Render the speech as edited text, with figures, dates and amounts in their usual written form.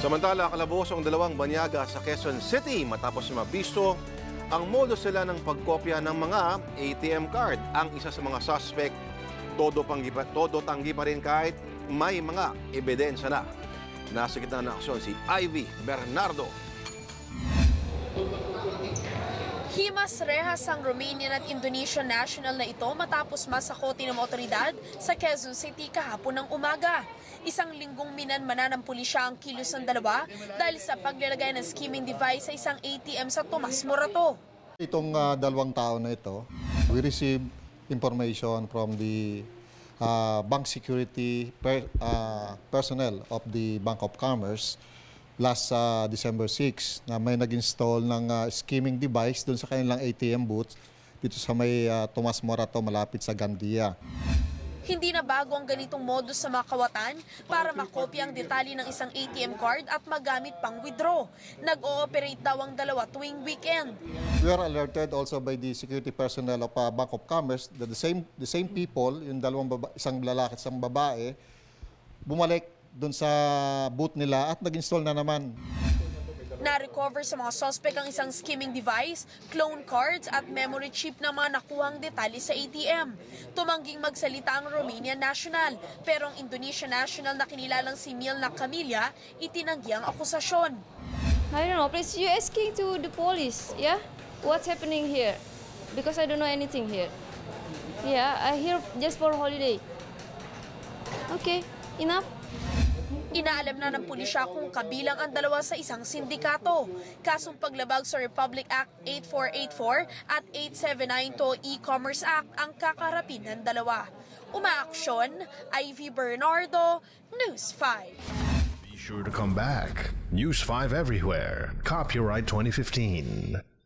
Samantala, kalabos ang dalawang banyaga sa Quezon City matapos mabisto ang modus nila ng pagkopya ng mga ATM card. Ang isa sa mga suspect, todo tanggi pa rin kahit may mga ebidensya na. Nasa gitna ng aksyon si Ivy Bernardo. Himas rehas ang Romanian at Indonesian national na ito matapos masakote ng otoridad sa Quezon City kahapon ng umaga. Isang linggong minanmanan ng pulisya ang kilos ng dalawa dahil sa paglalagay ng skimming device sa isang ATM sa Tomas Morato. Itong dalawang tao na ito, we received information from the bank security personnel of the Bank of Commerce last December 6 na may nag-install ng skimming device doon sa kanilang ATM booth dito sa may Tomas Morato malapit sa Gandia. Hindi na bago ang ganitong modus sa mga kawatan para makopya ang detalye ng isang ATM card at magamit pang withdraw. Nag-ooperate daw ang dalawa tuwing weekend. We are alerted also by the security personnel of Bank of Commerce that the same people, yung isang lalaki at isang babae, bumalik doon sa booth nila at nag-install na naman. Na-recover sa mga suspect ang isang skimming device, clone cards at memory chip na mga nakuhang detalye sa ATM. Tumangging magsalita ang Romanian national, pero ang Indonesian national na kinilalang si Milna Camilla itinanggi ang akusasyon. I don't know, please you asking to the police, yeah? What's happening here? Because I don't know anything here. Yeah, I here just for holiday. Okay, enough. Inaalam na ng pulisya kung kabilang ang dalawa sa isang sindikato. Kasong paglabag sa Republic Act 8484 at 879 to E-Commerce Act ang kakarapin ng dalawa. Umaaksyon, Ivy Bernardo, News 5. Be sure to come back. News 5 everywhere. Copyright 2015.